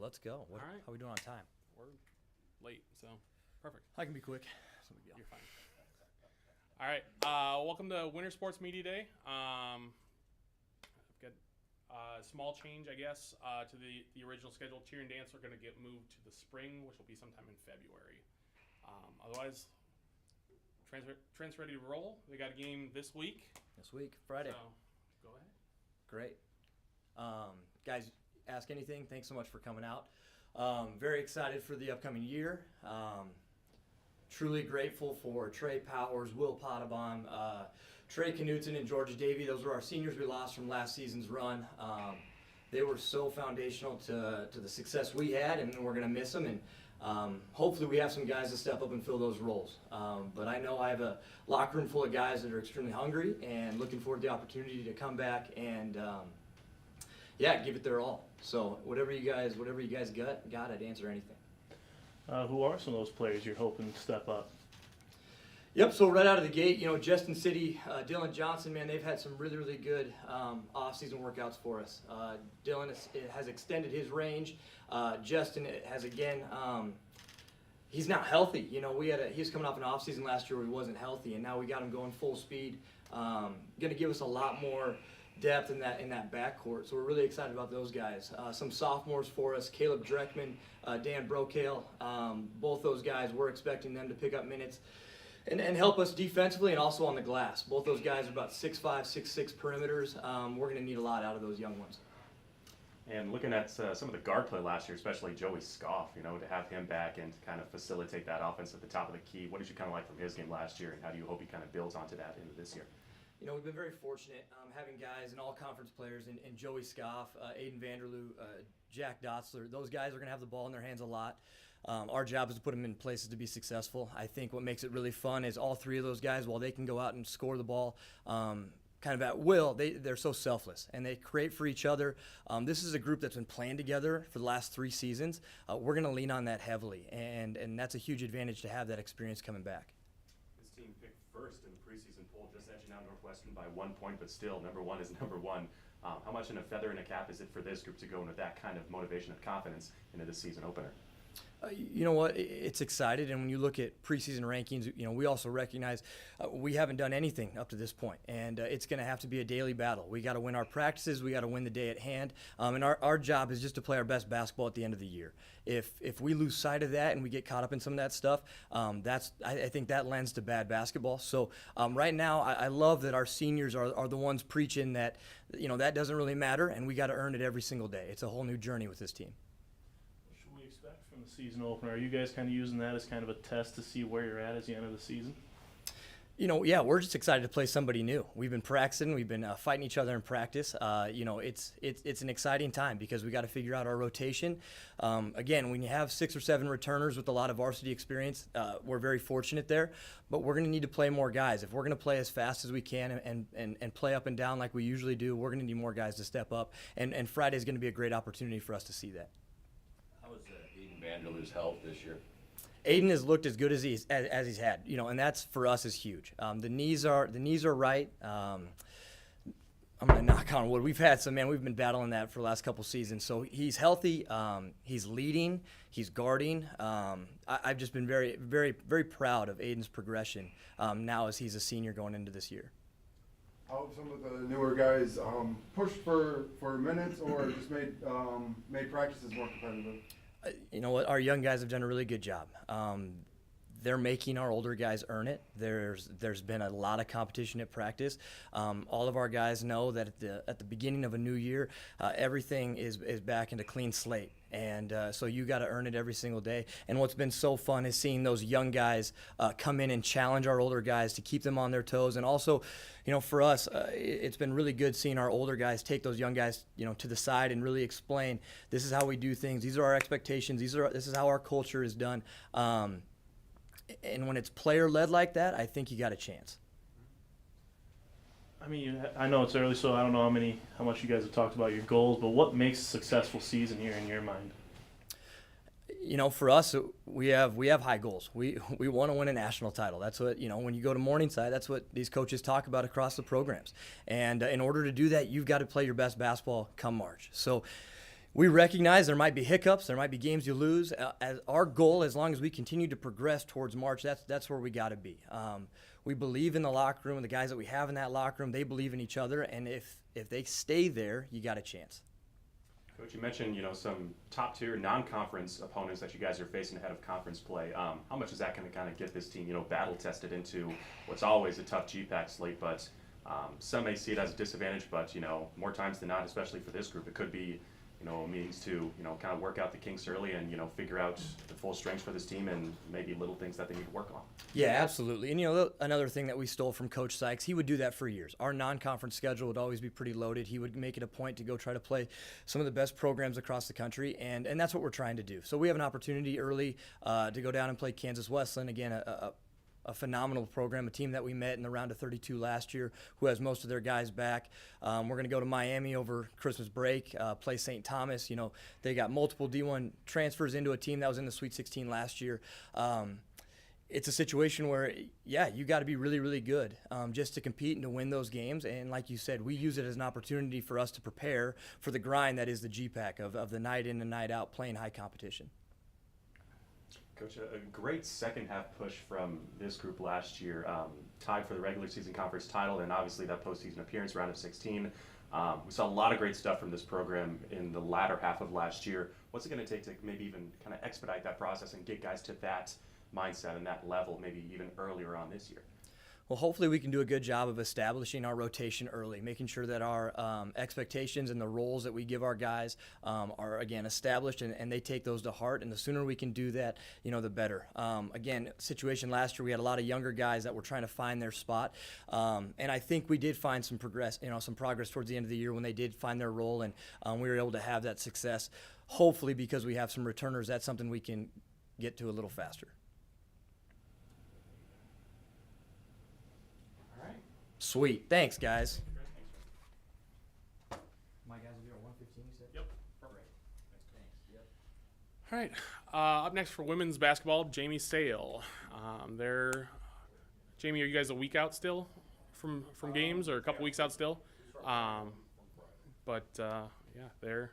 let's go. All right. How are we doing on time? We're late, so perfect. I can be quick. That's no big deal. You're fine. All right. Welcome to Winter Sports Media Day. I've got a small change, I guess, to the original schedule. Cheer and dance are going to get moved to the spring, which will be sometime in February. Otherwise, Trent's ready to roll. They got a game this week. This week, Friday. So, go ahead. Great. Guys, ask anything. Thanks so much for coming out. Very excited for the upcoming year. Truly grateful for Trey Powers, Will Potabom, Trey Knutson, and Georgia Davey. Those were our seniors we lost from last season's run. They were so foundational to the success we had, and we're going to miss them. And hopefully we have some guys to step up and fill those roles. But I know I have a locker room full of guys that are extremely hungry and looking forward to the opportunity to come back and give it their all. So whatever you guys got, I'd answer anything. Who are some of those players you're hoping to step up? Yep, so right out of the gate, Justin City, Dylan Johnson, man, they've had some really, really good off-season workouts for us. Dylan has extended his range. Justin has, again, he's not healthy. He was coming off an off-season last year where he wasn't healthy, and now we got him going full speed. Going to give us a lot more depth in that backcourt, so we're really excited about those guys. Some sophomores for us, Caleb Dreckman, Dan Brokale, both those guys, we're expecting them to pick up minutes and help us defensively and also on the glass. Both those guys are about 6'5", 6'6" perimeters. We're going to need a lot out of those young ones. And looking at some of the guard play last year, especially Joey Scoff, to have him back and to kind of facilitate that offense at the top of the key, what did you kind of like from his game last year, and how do you hope he kind of builds onto that into this year? We've been very fortunate having guys and all conference players in Joey Scoff, Aiden Vanderloo, Jack Dotzler. Those guys are going to have the ball in their hands a lot. Our job is to put them in places to be successful. I think what makes it really fun is all three of those guys, while they can go out and score the ball kind of at will, they're so selfless, and they create for each other. This is a group that's been playing together for the last 3 seasons. We're going to lean on that heavily, and that's a huge advantage to have that experience coming back. This team picked first in the preseason poll, just edging out Northwestern by 1 point, but still number one is number one. How much in a feather in a cap is it for this group to go in with that kind of motivation and confidence into this season opener? You know what? It's excited, and when you look at preseason rankings, we also recognize we haven't done anything up to this point, and it's going to have to be a daily battle. We got to win our practices, we got to win the day at hand, and our job is just to play our best basketball at the end of the year. If we lose sight of that and we get caught up in some of that stuff, I think that lends to bad basketball. So right now, I love that our seniors are the ones preaching that that doesn't really matter, and we got to earn it every single day. It's a whole new journey with this team. From the season opener, are you guys kind of using that as kind of a test to see where you're at as the end of the season? Yeah, we're just excited to play somebody new. We've been practicing, we've been fighting each other in practice. It's an exciting time because we got to figure out our rotation. Again, when you have 6 or 7 returners with a lot of varsity experience, we're very fortunate there. But we're going to need to play more guys. If we're going to play as fast as we can and play up and down like we usually do, we're going to need more guys to step up. And Friday is going to be a great opportunity for us to see that. How was Aiden Vanderloo's health this year? Aiden has looked as good as he's had, and that's for us is huge. The knees are right. I'm gonna knock on wood. We've been battling that for the last couple seasons. So he's healthy. He's leading. He's guarding. I've just been very, very, very proud of Aiden's progression now as he's a senior going into this year. How have some of the newer guys pushed for minutes or just made practices more competitive? You know what? Our young guys have done a really good job. They're making our older guys earn it. There's been a lot of competition at practice. All of our guys know that at the beginning of a new year, everything is back into clean slate. And so you got to earn it every single day. And what's been so fun is seeing those young guys come in and challenge our older guys to keep them on their toes. And also, for us, it's been really good seeing our older guys take those young guys, to the side and really explain, this is how we do things. These are our expectations. This is how our culture is done. And when it's player-led like that, I think you got a chance. I mean, I know it's early, so I don't know how much you guys have talked about your goals, but what makes a successful season here in your mind? For us, we have high goals. We want to win a national title. That's what, when you go to Morningside, that's what these coaches talk about across the programs. And in order to do that, you've got to play your best basketball come March. So We recognize there might be hiccups, there might be games you lose. As our goal, as long as we continue to progress towards March, that's where we got to be. We believe in the locker room, and the guys that we have in that locker room, they believe in each other, and if they stay there, you got a chance. Coach, you mentioned, some top-tier non-conference opponents that you guys are facing ahead of conference play. How much is that going to kind of get this team, battle-tested into what's always a tough GPAC slate? But some may see it as a disadvantage, but, more times than not, especially for this group, it could be, a means to, kind of work out the kinks early and, figure out the full strengths for this team and maybe little things that they need to work on. Yeah, absolutely. And, another thing that we stole from Coach Sykes, he would do that for years. Our non-conference schedule would always be pretty loaded. He would make it a point to go try to play some of the best programs across the country, and that's what we're trying to do. So we have an opportunity early to go down and play Kansas Wesleyan, again, a phenomenal program, a team that we met in the round of 32 last year, who has most of their guys back. We're going to go to Miami over Christmas break, play St. Thomas. They got multiple D1 transfers into a team that was in the Sweet 16 last year. It's a situation where, you got to be really, really good just to compete and to win those games. And like you said, we use it as an opportunity for us to prepare for the grind that is the GPAC of the night in and night out playing high competition. Coach, a great second half push from this group last year, tied for the regular season conference title, and obviously that postseason appearance, round of 16. We saw a lot of great stuff from this program in the latter half of last year. What's it going to take to maybe even kind of expedite that process and get guys to that mindset and that level maybe even earlier on this year? Well, hopefully we can do a good job of establishing our rotation early, making sure that our expectations and the roles that we give our guys are, again, established and they take those to heart. And the sooner we can do that, the better. Again, situation last year, we had a lot of younger guys that were trying to find their spot. And I think we did find some progress towards the end of the year when they did find their role, and we were able to have that success. Hopefully, because we have some returners, that's something we can get to a little faster. Sweet. Thanks, guys. My guys will be at 1:15, you said? Yep. Perfect. All right. Up next for women's basketball, Jamie Sale. Jamie, are you guys a week out still from games, or a couple weeks out still? They're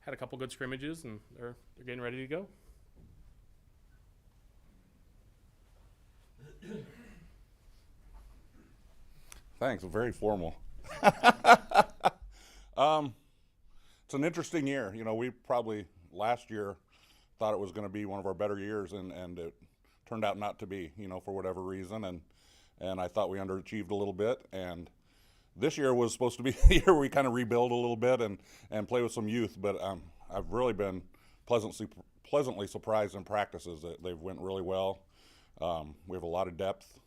had a couple good scrimmages and they're getting ready to go. Thanks. Very formal. It's an interesting year. We probably last year thought it was going to be one of our better years, and it turned out not to be, for whatever reason. And I thought we underachieved a little bit. And this year was supposed to be the year where we kind of rebuild a little bit and play with some youth. But I've really been pleasantly surprised in practices that they've went really well. We have a lot of depth.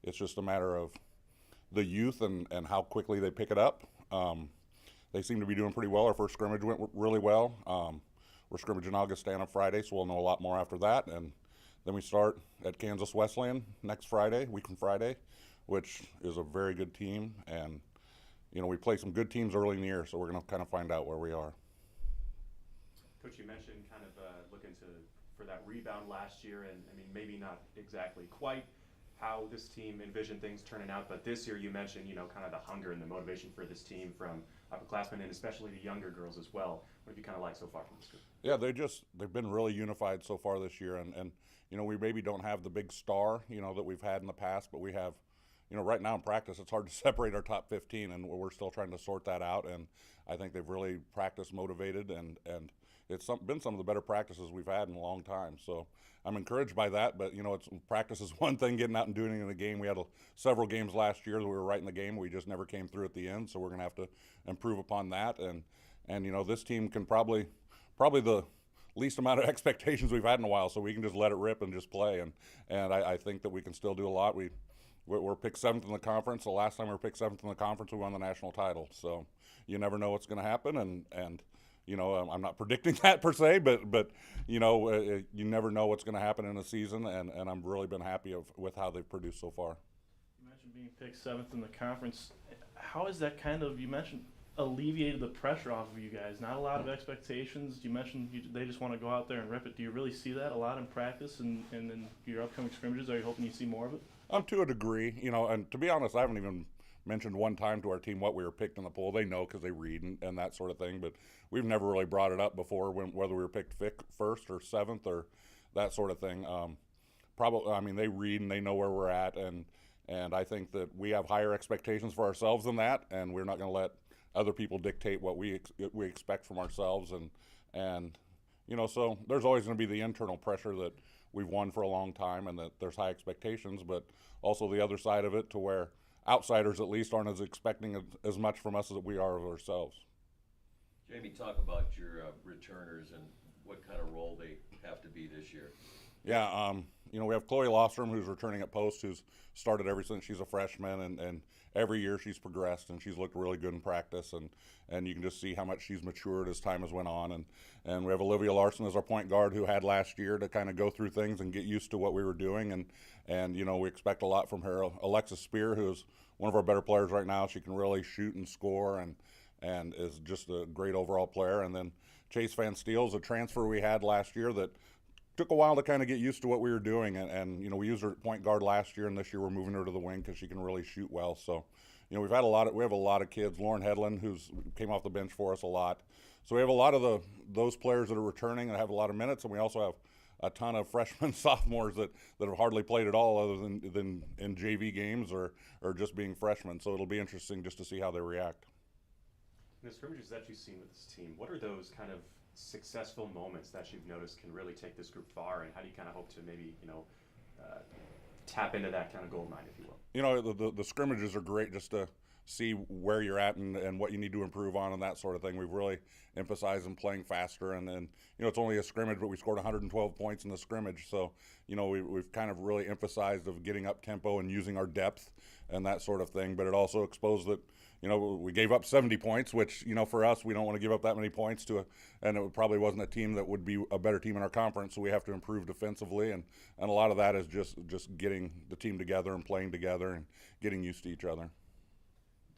It's just a matter of the youth and how quickly they pick it up. They seem to be doing pretty well. Our first scrimmage went really well. We're scrimmaging Augustana Friday, so we'll know a lot more after that. And then we start at Kansas Wesleyan next Friday, week from Friday, which is a very good team. And, we play some good teams early in the year, so we're going to kind of find out where we are. Coach, you mentioned kind of looking for that rebound last year, and maybe not exactly quite how this team envisioned things turning out, but this year you mentioned, kind of the hunger and the motivation for this team from upperclassmen and especially the younger girls as well. What have you kind of liked so far from this group? Yeah, they've been really unified so far this year, and we maybe don't have the big star, that we've had in the past, but we have, right now in practice it's hard to separate our top 15, and we're still trying to sort that out, and I think they've really practice motivated, and it's been some of the better practices we've had in a long time. So I'm encouraged by that, but practice is one thing, getting out and doing it in the game. We had several games last year that we were right in the game. We just never came through at the end, so we're going to have to improve upon that. And this team can probably the least amount of expectations we've had in a while, so we can just let it rip and just play. And I think that we can still do a lot. We're picked 7th in the conference. The last time we were picked 7th in the conference, we won the national title. So you never know what's going to happen, and I'm not predicting that per se, but you never know what's going to happen in a season, and I've really been happy with how they've produced so far. You mentioned being picked 7th in the conference. How has that you mentioned, alleviated the pressure off of you guys? Not a lot of expectations. You mentioned they just want to go out there and rip it. Do you really see that a lot in practice and in your upcoming scrimmages? Are you hoping you see more of it? To a degree, and to be honest, I haven't even mentioned one time to our team what we were picked in the poll. They know because they read and that sort of thing, but we've never really brought it up before whether we were picked first or seventh or that sort of thing. Probably, I mean, they read and they know where we're at, and I think that we have higher expectations for ourselves than that, and we're not going to let other people dictate what we expect from ourselves, and you know, so there's always going to be the internal pressure that we've won for a long time and that there's high expectations, but also the other side of it to where outsiders at least aren't as expecting as much from us as we are of ourselves. Jamie, talk about your returners and what kind of role they have to be this year. Yeah, you know, we have Chloe Lostrom, who's returning at post, who's started ever since she's a freshman, and every year she's progressed and she's looked really good in practice, and you can just see how much she's matured as time has went on. And we have Olivia Larson as our point guard, who had last year to kind of go through things and get used to what we were doing, and you know, we expect a lot from her. Alexis Spear, who is one of our better players right now, she can really shoot and score and is just a great overall player. And then Chase Van Steel's a transfer we had last year that took a while to kind of get used to what we were doing, and you know, we used her at point guard last year, and this year we're moving her to the wing because she can really shoot well. So, you know, we have a lot of kids. Lauren Hedlund, who's came off the bench for us a lot. So we have a lot of those players that are returning and have a lot of minutes, and we also have a ton of freshmen, sophomores that have hardly played at all, other than in JV games or just being freshmen. So it'll be interesting just to see how they react. In the scrimmages that you've seen with this team, what are those kind of successful moments that you've noticed can really take this group far, and how do you kind of hope to maybe, you know, tap into that kind of gold mine, if you will? You know, the scrimmages are great just to see where you're at and what you need to improve on and that sort of thing. We've really emphasized on playing faster, and you know, it's only a scrimmage, but we scored 112 points in the scrimmage. So, you know, we've kind of really emphasized of getting up tempo and using our depth and that sort of thing. But it also exposed that, you know, we gave up 70 points, which, you know, for us, we don't want to give up that many points and it probably wasn't a team that would be a better team in our conference. So we have to improve defensively, and a lot of that is just getting the team together and playing together and getting used to each other.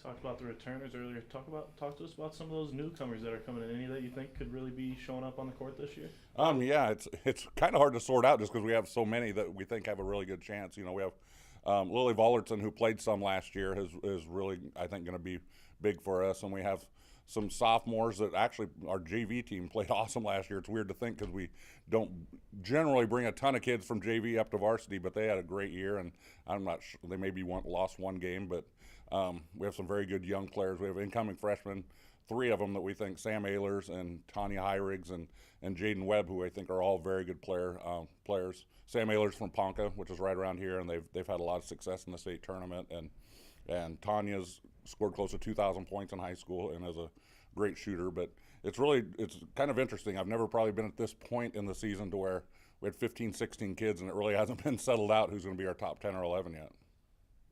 Talked about the returners earlier. Talk to us about some of those newcomers that are coming in. Any that you think could really be showing up on the court this year? Yeah, it's kind of hard to sort out just because we have so many that we think have a really good chance. You know, we have Lily Vollertson, who played some last year, is really, I think, going to be big for us, and we have some sophomores that actually our JV team played awesome last year. It's weird to think because we don't generally bring a ton of kids from JV up to varsity, but they had a great year, and I'm not sure, they maybe lost one game, but we have some very good young players. We have incoming freshmen, 3 of them that we think, Sam Ehlers and Tanya Hyrigs and Jaden Webb, who I think are all very good players. Sam Ehlers from Ponca, which is right around here, and they've had a lot of success in the state tournament, and Tanya's scored close to 2,000 points in high school and is a great shooter. But it's kind of interesting. I've never probably been at this point in the season to where we had 15, 16 kids, and it really hasn't been settled out who's going to be our top 10 or 11 yet.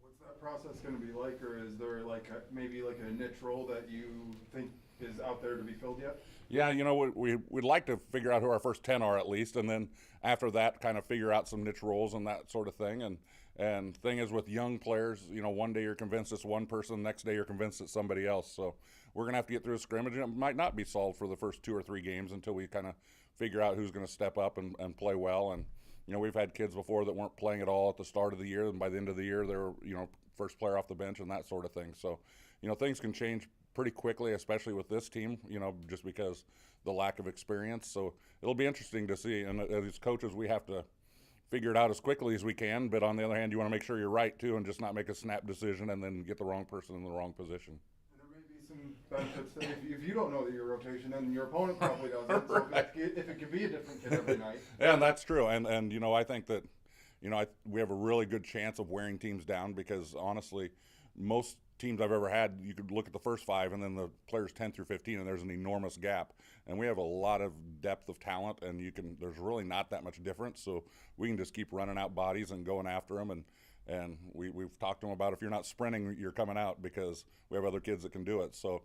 What's that process going to be like, or is there maybe a niche role that you think is out there to be filled yet? Yeah, you know, we'd like to figure out who our first 10 are at least, and then after that kind of figure out some niche roles and that sort of thing. And thing is, with young players, you know, one day you're convinced it's one person, next day you're convinced it's somebody else. So we're going to have to get through a scrimmage, and it might not be solved for the first 2 or 3 games until we kind of figure out who's going to step up and play well. And, you know, we've had kids before that weren't playing at all at the start of the year, and by the end of the year, they're, you know, first player off the bench and that sort of thing. So, you know, things can change pretty quickly, especially with this team, you know, just because the lack of experience. So it'll be interesting to see. And as coaches, we have to figure it out as quickly as we can. But on the other hand, you want to make sure you're right, too, and just not make a snap decision and then get the wrong person in the wrong position. And there may be some benefits that if you don't know that your rotation, then your opponent probably doesn't. So Right. if it can be a different kid every night. Yeah, and that's true. And you know, I think that, you know, we have a really good chance of wearing teams down because, honestly, most teams I've ever had, you could look at the first 5 and then the players 10 through 15, and there's an enormous gap. And we have a lot of depth of talent, and there's really not that much difference. So we can just keep running out bodies and going after them. And we've talked to them about, if you're not sprinting, you're coming out, because we have other kids that can do it. So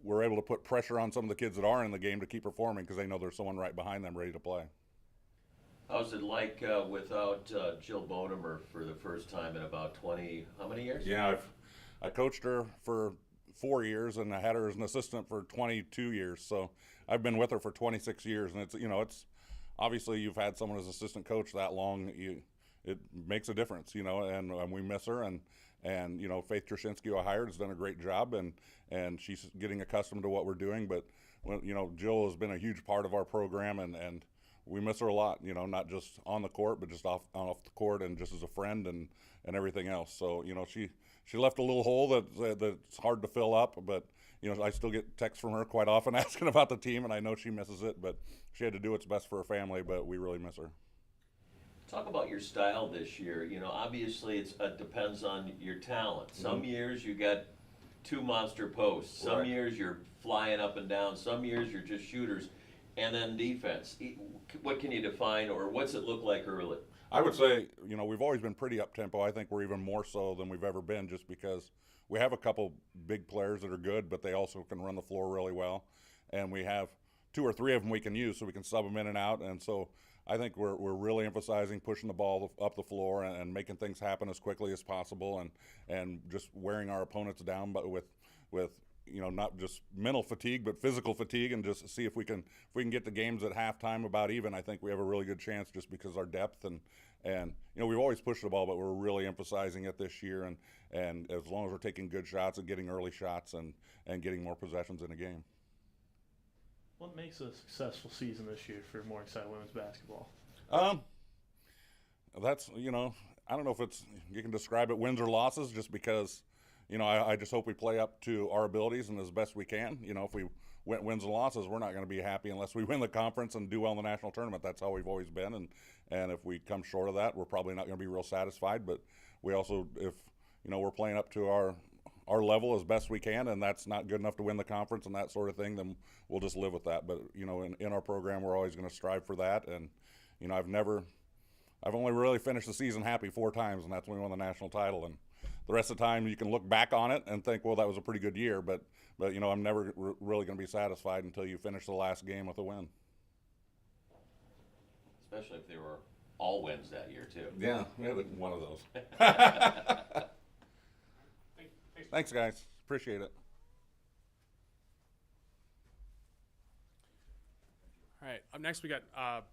we're able to put pressure on some of the kids that are in the game to keep performing because they know there's someone right behind them ready to play. How's it like without Jill Bonemer for the first time in about 20, how many years? Yeah, I coached her for 4 years, and I had her as an assistant for 22 years. So I've been with her for 26 years, and it's obviously, you've had someone as assistant coach that long, it makes a difference, you know, and we miss her, and And Faith Trushinsky, who I hired, has done a great job, and she's getting accustomed to what we're doing. But Jill has been a huge part of our program, and we miss her a lot. Not just on the court, but just off the court, and just as a friend and everything else. So she left a little hole that's hard to fill up, but I still get texts from her quite often asking about the team, and I know she misses it. But she had to do what's best for her family, but we really miss her. Talk about your style this year. Obviously it depends on your talent. Some years you got 2 monster posts. Some years you're flying up and down. Some years you're just shooters. And then defense. What can you define, or what's it look like early? I would say, we've always been pretty up-tempo. I think we're even more so than we've ever been, just because we have a couple big players that are good, but they also can run the floor really well. And we have 2 or 3 of them we can use, so we can sub them in and out. And so I think we're really emphasizing pushing the ball up the floor and making things happen as quickly as possible, and just wearing our opponents down, but with not just mental fatigue but physical fatigue, and just see if we can get the games at halftime about even. I think we have a really good chance just because of our depth, and we've always pushed the ball, but we're really emphasizing it this year, and as long as we're taking good shots and getting early shots and getting more possessions in a game. What makes a successful season this year for Morningside women's basketball? That's I don't know if you can describe it wins or losses, just because I just hope we play up to our abilities and as best we can. If we wins and losses, we're not going to be happy unless we win the conference and do well in the national tournament. That's how we've always been, and if we come short of that, we're probably not going to be real satisfied. But we also, if we're playing up to our level as best we can, and that's not good enough to win the conference and that sort of thing, then we'll just live with that. But in our program, we're always going to strive for that. And I've only really finished the season happy 4 times, and that's when we won the national title. And the rest of the time, you can look back on it and think, well, that was a pretty good year. But I'm never really going to be satisfied until you finish the last game with a win. Especially if they were all wins that year too. Yeah, one of those. Thanks, guys. Appreciate it. All right, up next we got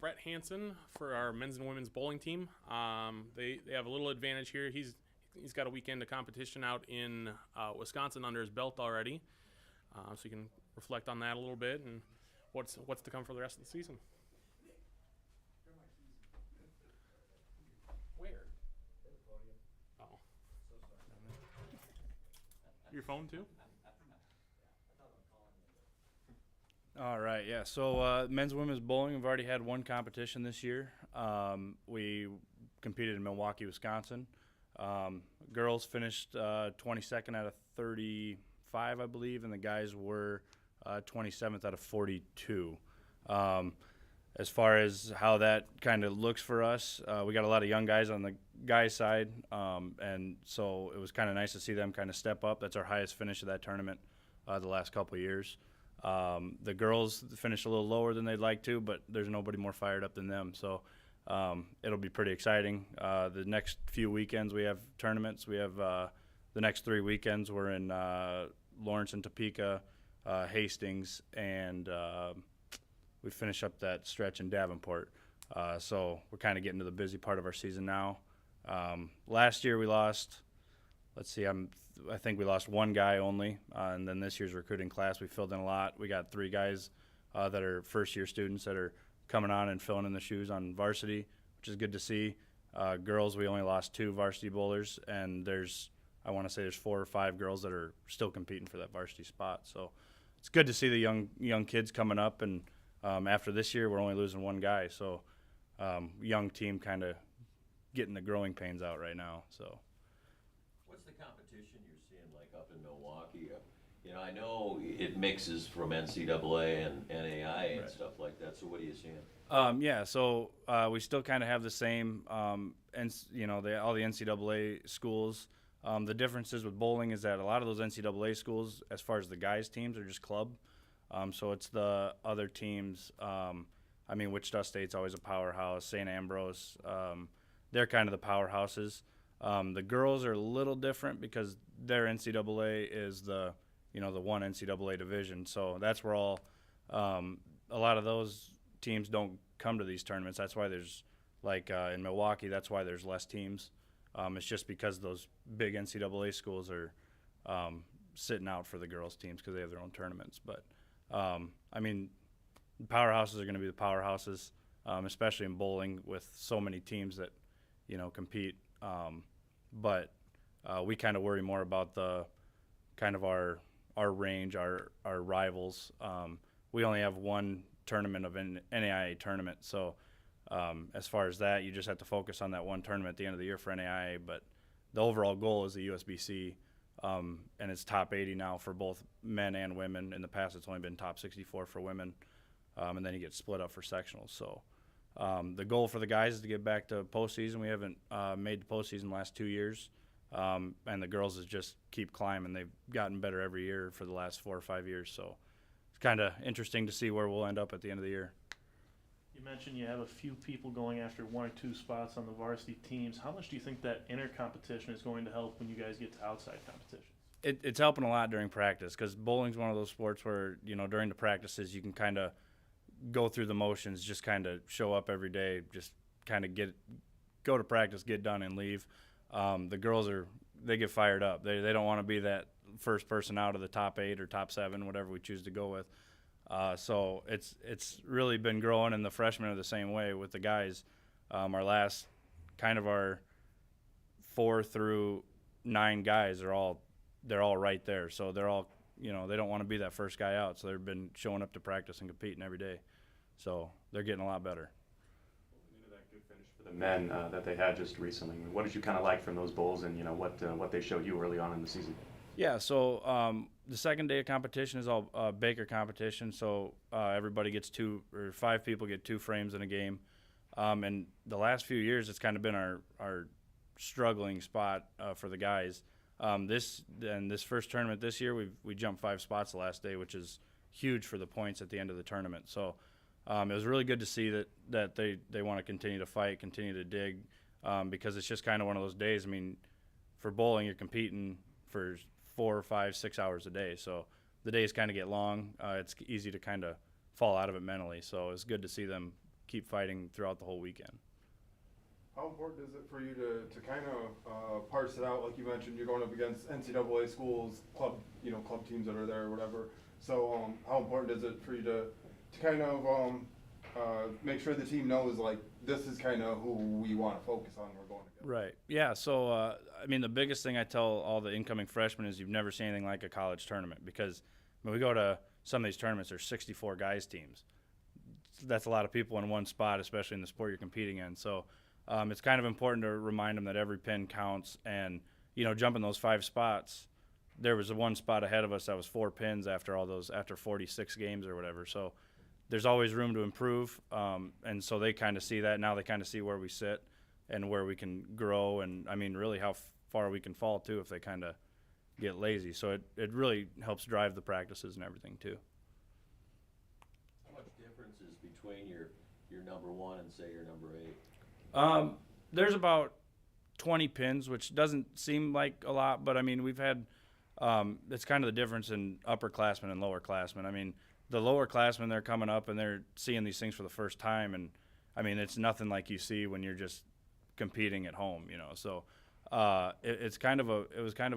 Brett Hansen for our men's and women's bowling team. They have a little advantage here. He's got a weekend of competition out in Wisconsin under his belt already, so you can reflect on that a little bit and what's to come for the rest of the season. Where? Oh. Your phone too? All right, yeah. So men's and women's bowling, we've already had 1 competition this year. We competed in Milwaukee, Wisconsin. Girls finished 22nd out of 35, I believe, and the guys were 27th out of 42. As far as how that kind of looks for us, we got a lot of young guys on the guys' side, and so it was kind of nice to see them kind of step up. That's our highest finish of that tournament the last couple of years. The girls finished a little lower than they'd like to, but there's nobody more fired up than them. So it'll be pretty exciting. The next few weekends we have tournaments. We have the next 3 weekends we're in Lawrence and Topeka, Hastings, and we finish up that stretch in Davenport. So we're kind of getting to the busy part of our season now. Last year we lost, I think we lost 1 guy only, and then this year's recruiting class we filled in a lot. We got 3 guys that are first-year students that are coming on and filling in the shoes on varsity, which is good to see. Girls, we only lost 2 varsity bowlers, and I want to say there's 4 or 5 girls that are still competing for that varsity spot. So it's good to see the young kids coming up, and after this year we're only losing 1 guy. So young team kind of getting the growing pains out right now. So. What's the competition you're seeing like up in Milwaukee? I know it mixes from NCAA and NAI and stuff like that. So what are you seeing? Yeah, so we still kind of have the same, all the NCAA schools. The differences with bowling is that a lot of those NCAA schools, as far as the guys' teams, are just club. So it's the other teams. Wichita State's always a powerhouse. St. Ambrose, they're kind of the powerhouses. The girls are a little different because their NCAA is the 1 NCAA division. So that's where a lot of those teams don't come to these tournaments. That's why there's, in Milwaukee, that's why there's less teams. It's just because those big NCAA schools are sitting out for the girls teams because they have their own tournaments. But I mean, the powerhouses are going to be the powerhouses, especially in bowling with so many teams that compete. But we kind of worry more about the kind of our range, our rivals. We only have one tournament of an NAIA tournament, so as far as that, you just have to focus on that one tournament at the end of the year for NAIA. But the overall goal is the USBC, and it's top 80 now for both men and women. In the past, it's only been top 64 for women, and then you get split up for sectionals. So the goal for the guys is to get back to postseason. We haven't made the postseason the last 2 years, and the girls is just keep climbing. They've gotten better every year for the last 4 or 5 years. So it's kind of interesting to see where we'll end up at the end of the year. You mentioned you have a few people going after 1 or 2 spots on the varsity teams. How much do you think that inner competition is going to help when you guys get to outside competition? It's helping a lot during practice because bowling's one of those sports where, during the practices you can kind of go through the motions, just kind of show up every day, just kind of go to practice, get done, and leave. The girls they get fired up. They don't want to be that first person out of the top 8 or top 7, whatever we choose to go with. So it's really been growing, and the freshmen are the same way with the guys. Our 4 through 9 guys they're all right there. So they're all, they don't want to be that first guy out. So they've been showing up to practice and competing every day. So they're getting a lot better. Into that good finish for the men that they had just recently. What did you kind of like from those bowls, and what they showed you early on in the season? Yeah, so the second day of competition is all Baker competition, so everybody gets 2 or 5 people get 2 frames in a game. And the last few years, it's kind of been our struggling spot for the guys. This first tournament this year, we jumped 5 spots the last day, which is huge for the points at the end of the tournament. So it was really good to see that they want to continue to fight, continue to dig, because it's just kind of one of those days. I mean, for bowling, you're competing for 4, 5, 6 hours a day. So the days kind of get long. It's easy to kind of fall out of it mentally. So it's good to see them keep fighting throughout the whole weekend. How important is it for you to kind of parse it out? Like you mentioned, you're going up against NCAA schools, club teams that are there or whatever. So how important is it for you to kind of make sure the team knows, like, this is kind of who we want to focus on when we're going together? Right. Yeah. So, the biggest thing I tell all the incoming freshmen is you've never seen anything like a college tournament, because when we go to some of these tournaments, there's 64 guys teams. That's a lot of people in one spot, especially in the sport you're competing in. So it's kind of important to remind them that every pin counts, and, jumping those 5 spots, there was one spot ahead of us that was 4 pins after 46 games or whatever. So there's always room to improve. And so they kind of see that. Now they kind of see where we sit and where we can grow, and really how far we can fall too if they kind of get lazy. So it really helps drive the practices and everything too. How much difference is between your number 1 and, say, your number 8? There's about 20 pins, which doesn't seem like a lot, but we've had it's kind of the difference in upperclassmen and lowerclassmen. The lowerclassmen, they're coming up and they're seeing these things for the first time, and it's nothing like you see when you're just competing at home, So it was kind of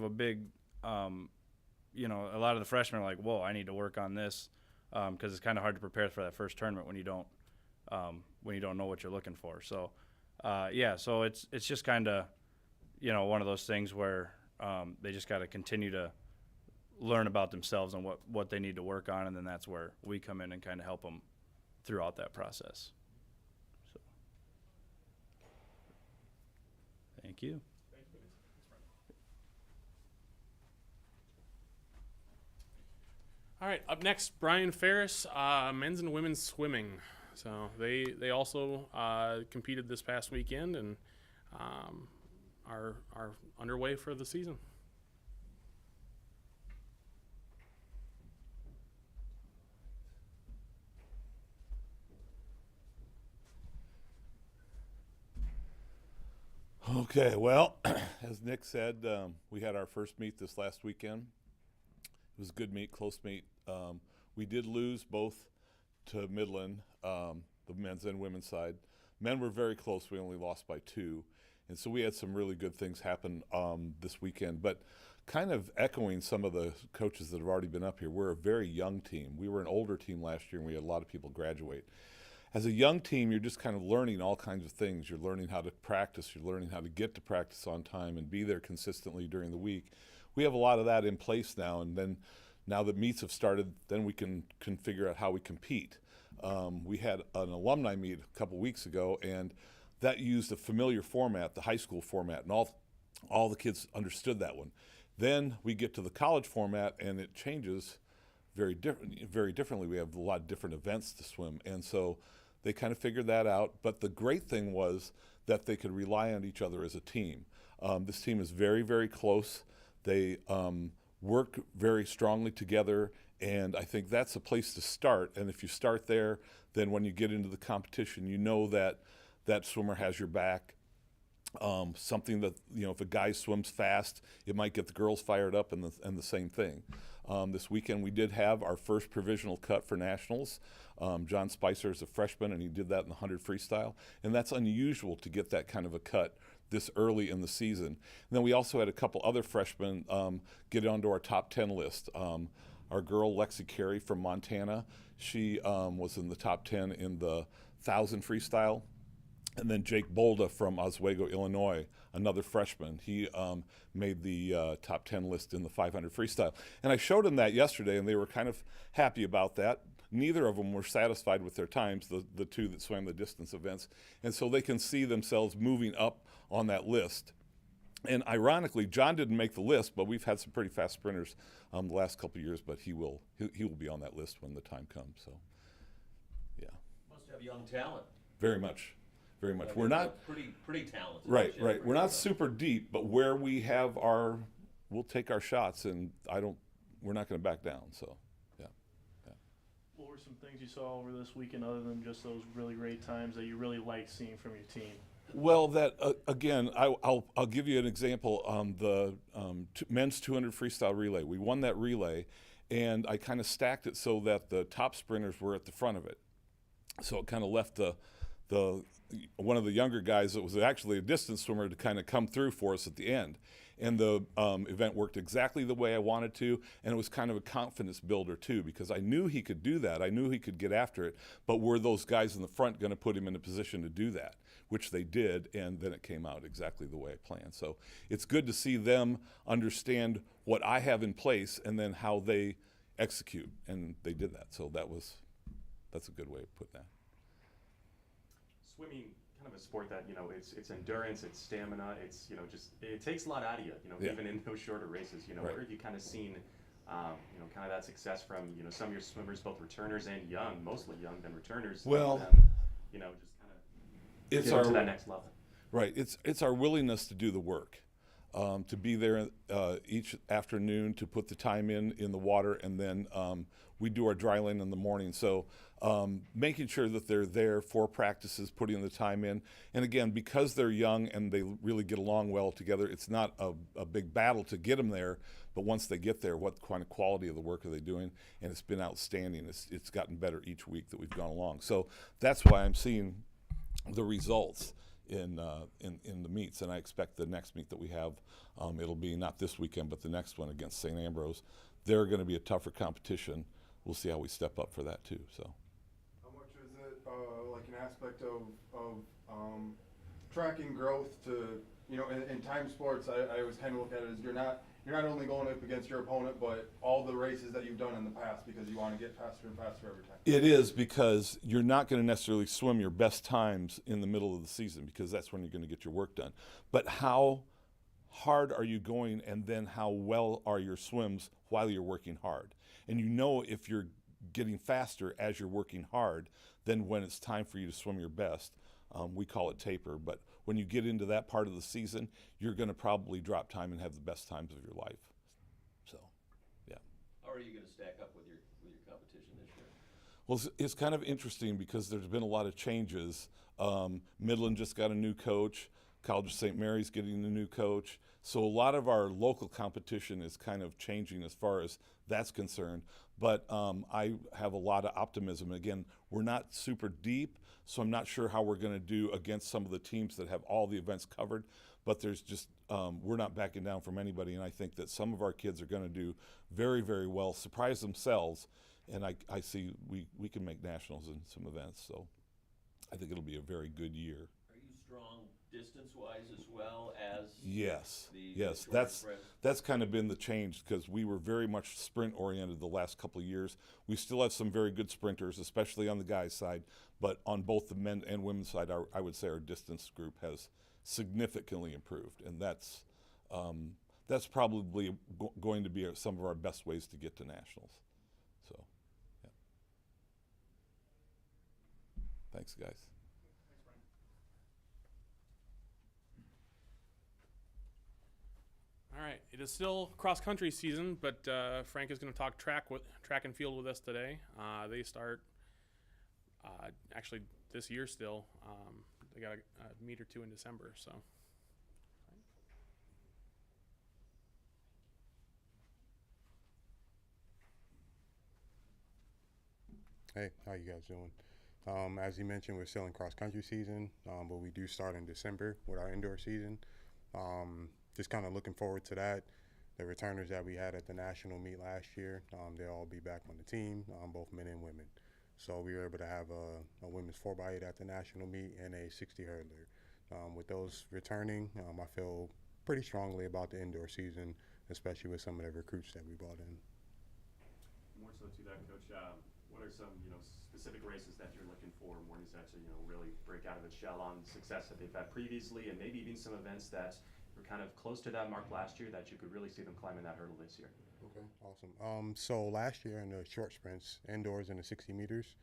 a big, a lot of the freshmen are like, whoa, I need to work on this, because it's kind of hard to prepare for that first tournament when you don't know what you're looking for. So so it's just kind of, one of those things where they just got to continue to learn about themselves and what they need to work on, and then that's where we come in and kind of help them throughout that process. So, thank you. All right, up next, Brian Ferris, men's and women's swimming. So they also competed this past weekend and are underway for the season. Okay, well, as Nick said, we had our first meet this last weekend. It was a good meet, close meet. We did lose both to Midland, the men's and women's side. Men were very close. We only lost by 2. And so we had some really good things happen this weekend. But kind of echoing some of the coaches that have already been up here, we're a very young team. We were an older team last year, and we had a lot of people graduate. As a young team, you're just kind of learning all kinds of things. You're learning how to practice. You're learning how to get to practice on time and be there consistently during the week. We have a lot of that in place now, and then now that meets have started, then we can figure out how we compete. We had an alumni meet a couple weeks ago, and that used a familiar format, the high school format, and all the kids understood that one. Then we get to the college format, and it changes very differently. We have a lot of different events to swim, and so they kind of figured that out. But the great thing was that they could rely on each other as a team. This team is very, very close. They work very strongly together, and I think that's a place to start. And if you start there, then when you get into the competition, you know that that swimmer has your back. Something that, if a guy swims fast, it might get the girls fired up, and the same thing. This weekend we did have our first provisional cut for nationals. John Spicer is a freshman, and he did that in the 100 freestyle, and that's unusual to get that kind of a cut this early in the season. And then we also had a couple other freshmen get onto our top 10 list. Our girl Lexi Carey from Montana, she was in the top 10 in the 1,000 freestyle. And then Jake Bolda from Oswego, Illinois, another freshman. He made the top 10 list in the 500 freestyle. And I showed them that yesterday, and they were kind of happy about that. Neither of them were satisfied with their times, the two that swam the distance events. And so they can see themselves moving up on that list. And ironically, John didn't make the list, but we've had some pretty fast sprinters the last couple of years, but he will be on that list when the time comes. So, yeah. Must have young talent. Very much. Very much. I We're mean, not pretty talented. right. actually. We're not super deep, but where we have we'll take our shots, and we're not going to back down. So, yeah. What were some things you saw over this weekend other than just those really great times that you really liked seeing from your team? Well, that again, I'll give you an example. The men's 200 freestyle relay. We won that relay, and I kind of stacked it so that the top sprinters were at the front of it. So it kind of left the one of the younger guys that was actually a distance swimmer to kind of come through for us at the end. And the event worked exactly the way I wanted to, and it was kind of a confidence builder too, because I knew he could do that. I knew he could get after it, but were those guys in the front going to put him in a position to do that? Which they did, and then it came out exactly the way I planned. So it's good to see them understand what I have in place and then how they execute, and they did that. So that's a good way of putting that. Swimming, kind of a sport that, it's endurance, it's stamina, it's, it takes a lot out of you, Yeah. even in those shorter races, Right. Where have you kind of seen, kind of that success from, some of your swimmers, both returners and young, mostly young than returners, Well, just kind of It's get to that next level. Right. It's our willingness to do the work, to be there each afternoon, to put the time in the water, and then we do our dry land in the morning. So making sure that they're there for practices, putting the time in. And again, because they're young and they really get along well together, it's not a big battle to get them there. But once they get there, what kind of quality of the work are they doing? And it's been outstanding. It's gotten better each week that we've gone along. So that's why I'm seeing the results in the meets, and I expect the next meet that we have, it'll be not this weekend, but the next one against St. Ambrose. They're going to be a tougher competition. We'll see how we step up for that too. So, How much is it like an aspect of tracking growth to in time sports? I always kind of look at it as you're not only going up against your opponent, but all the races that you've done in the past, because you want to get faster and faster every time. it is, because you're not going to necessarily swim your best times in the middle of the season, because that's when you're going to get your work done. But how hard are you going, and then how well are your swims while you're working hard? And if you're getting faster as you're working hard, then when it's time for you to swim your best, we call it taper. But when you get into that part of the season, you're going to probably drop time and have the best times of your life. So, yeah. How are you going to stack up with your competition this year? Well, it's kind of interesting because there's been a lot of changes. Midland just got a new coach. College of St. Mary's getting a new coach. So a lot of our local competition is kind of changing as far as that's concerned. But I have a lot of optimism. Again, we're not super deep, so I'm not sure how we're going to do against some of the teams that have all the events covered. But there's just we're not backing down from anybody, and I think that some of our kids are going to do very, very well, surprise themselves, and I see we can make nationals in some events. So I think it'll be a very good year. Are you strong distance-wise as well as Yes, the yes, short sprint? that's kind of been the change because we were very much sprint oriented the last couple of years. We still have some very good sprinters, especially on the guys' side, but on both the men and women's side, I would say our distance group has significantly improved, and that's probably going to be some of our best ways to get to nationals. So, yeah. Thanks, guys. All right, it is still cross country season, but Frank is going to talk track and field with us today. They start actually this year still. They got a meet or two in December, so. Hey, how you guys doing? As you mentioned, we're still in cross-country season, but we do start in December with our indoor season. Just kind of looking forward to that. The returners that we had at the national meet last year, they'll all be back on the team, both men and women. So we were able to have a women's 4x8 at the national meet and a 60 hurdler. With those returning, I feel pretty strongly about the indoor season, especially with some of the recruits that we brought in. More so to that, Coach, what are some, specific races that you're looking for? One is actually, really break out of its shell on success that they've had previously, and maybe even some events that were kind of close to that mark last year that you could really see them climbing that hurdle this year. Okay, awesome. So last year in the short sprints, indoors in the 60 meters,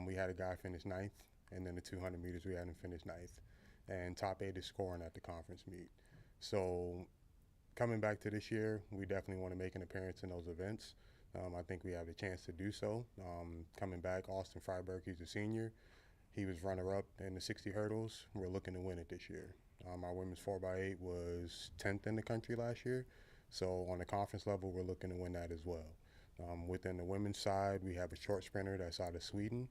we had a guy finish 9th, and then the 200 meters we had him finish 9th, and top 8 is scoring at the conference meet. So coming back to this year, we definitely want to make an appearance in those events. I think we have the chance to do so. Coming back, Austin Freiberg, he's a senior. He was runner-up in the 60 hurdles. We're looking to win it this year. Our women's 4x8 was 10th in the country last year. So on the conference level, we're looking to win that as well. Within the women's side, we have a short sprinter that's out of Sweden.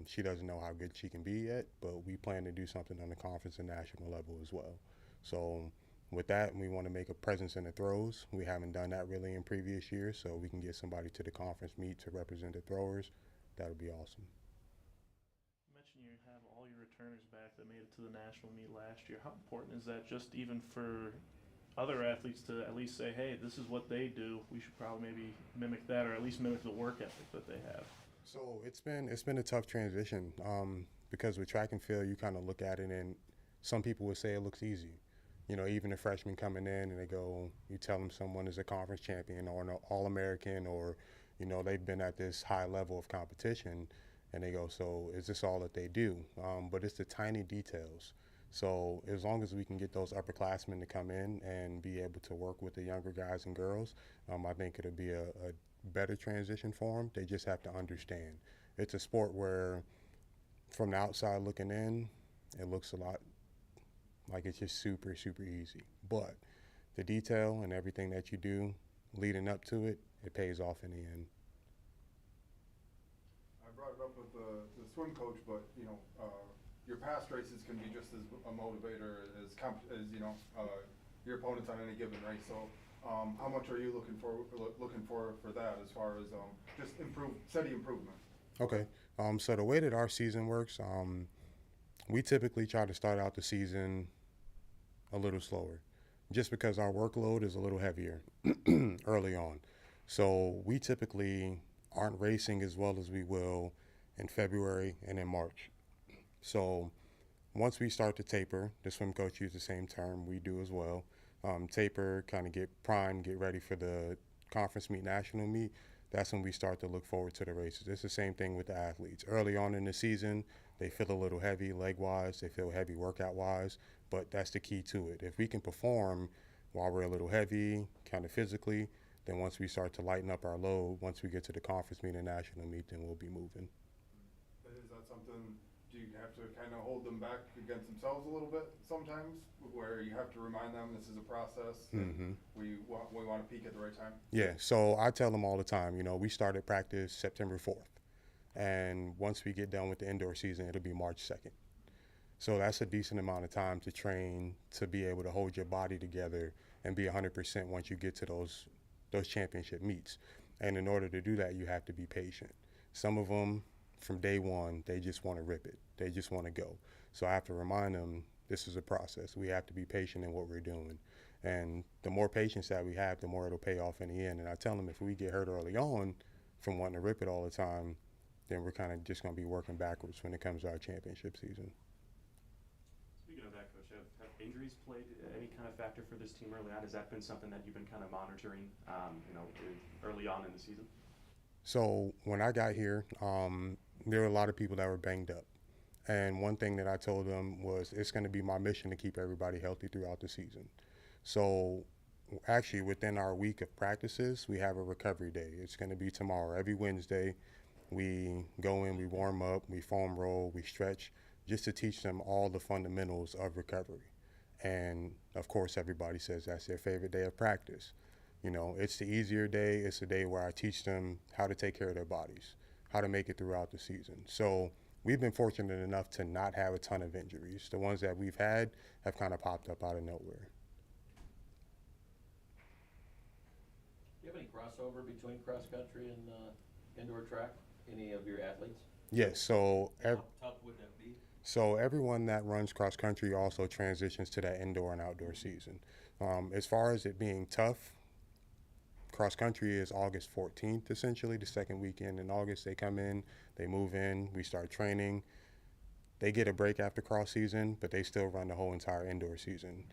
She doesn't know how good she can be yet, but we plan to do something on the conference and national level as well. So with that, we want to make a presence in the throws. We haven't done that really in previous years, so we can get somebody to the conference meet to represent the throwers. That would be awesome. You mentioned you have all your returners back that made it to the national meet last year. How important is that just even for other athletes to at least say, hey, this is what they do, we should probably maybe mimic that, or at least mimic the work ethic that they have? So it's been a tough transition because with track and field, you kind of look at it and some people would say it looks easy. Even a freshman coming in and you tell them someone is a conference champion or an All-American or, they've been at this high level of competition and they go, so is this all that they do? But it's the tiny details. So as long as we can get those upperclassmen to come in and be able to work with the younger guys and girls, I think it'll be a better transition for them. They just have to understand. It's a sport where from the outside looking in, it looks a lot like it's just super, super easy. But the detail and everything that you do leading up to it, it pays off in the end. I brought it up with the swim coach, but your past races can be just as a motivator as your opponents on any given race. So, how much are you looking for that as far as just steady improvement? Okay. So the way that our season works, we typically try to start out the season a little slower, just because our workload is a little heavier early on. So we typically aren't racing as well as we will in February and in March. So once we start to taper, the swim coach used the same term, we do as well. Taper, kind of get primed, get ready for the conference meet, national meet. That's when we start to look forward to the races. It's the same thing with the athletes. Early on in the season, they feel a little heavy leg-wise, they feel heavy workout-wise, but that's the key to it. If we can perform while we're a little heavy, kind of physically, then once we start to lighten up our load, once we get to the conference meet and national meet, then we'll be moving. Is that something do you have to kind of hold them back against themselves a little bit sometimes, where you have to remind them this is a process? Mm-hmm. We want to peak at the right time. Yeah, so I tell them all the time, you know, we started practice September 4th. And once we get done with the indoor season, it'll be March 2nd. So that's a decent amount of time to train, to be able to hold your body together and be 100% once you get to those championship meets. And in order to do that, you have to be patient. Some of them, from day one, they just want to rip it. They just want to go. So I have to remind them this is a process. We have to be patient in what we're doing. And the more patience that we have, the more it'll pay off in the end. And I tell them if we get hurt early on from wanting to rip it all the time, then we're kind of just going to be working backwards when it comes to our championship season. Speaking of that, Coach, have injuries played any kind of factor for this team early on? Has that been something that you've been kind of monitoring, early on in the season? So when I got here, there were a lot of people that were banged up. And one thing that I told them was it's going to be my mission to keep everybody healthy throughout the season. So actually within our week of practices, we have a recovery day. It's going to be tomorrow. Every Wednesday, we go in, we warm up, we foam roll, we stretch, just to teach them all the fundamentals of recovery. And of course, everybody says that's their favorite day of practice. You know, it's the easier day. It's the day where I teach them how to take care of their bodies, how to make it throughout the season. So we've been fortunate enough to not have a ton of injuries. The ones that we've had have kind of popped up out of nowhere. Do you have any crossover between cross country and indoor track? Any of your athletes? Yes, so How tough would that be? So everyone that runs cross country also transitions to that indoor and outdoor season. As far as it being tough, cross country is August 14th, essentially, the second weekend in August. They come in, they move in, we start training. They get a break after cross season, but they still run the whole entire indoor season.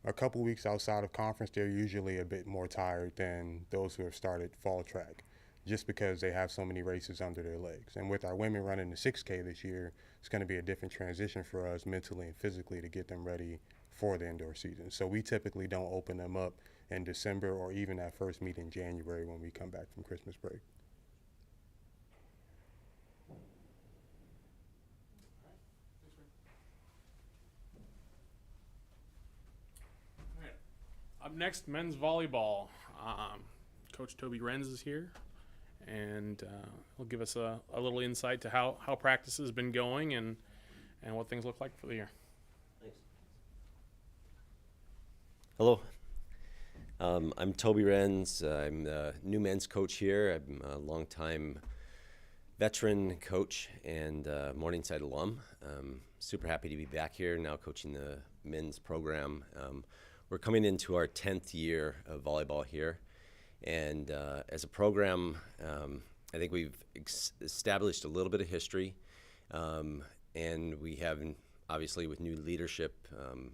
A couple weeks outside of conference, they're usually a bit more tired than those who have started fall track, just because they have so many races under their legs. And with our women running the 6K this year, it's going to be a different transition for us mentally and physically to get them ready for the indoor season. So we typically don't open them up in December or even that first meet in January when we come back from Christmas break. All right. Up next, men's volleyball. Coach Toby Renz is here, and he'll give us a little insight to how practice has been going and what things look like for the year. Thanks. Hello. I'm Toby Renz. I'm the new men's coach here. I'm a longtime veteran coach and Morningside alum. Super happy to be back here now coaching the men's program. We're coming into our 10th year of volleyball here. And as a program, I think we've established a little bit of history. And we have, obviously, with new leadership,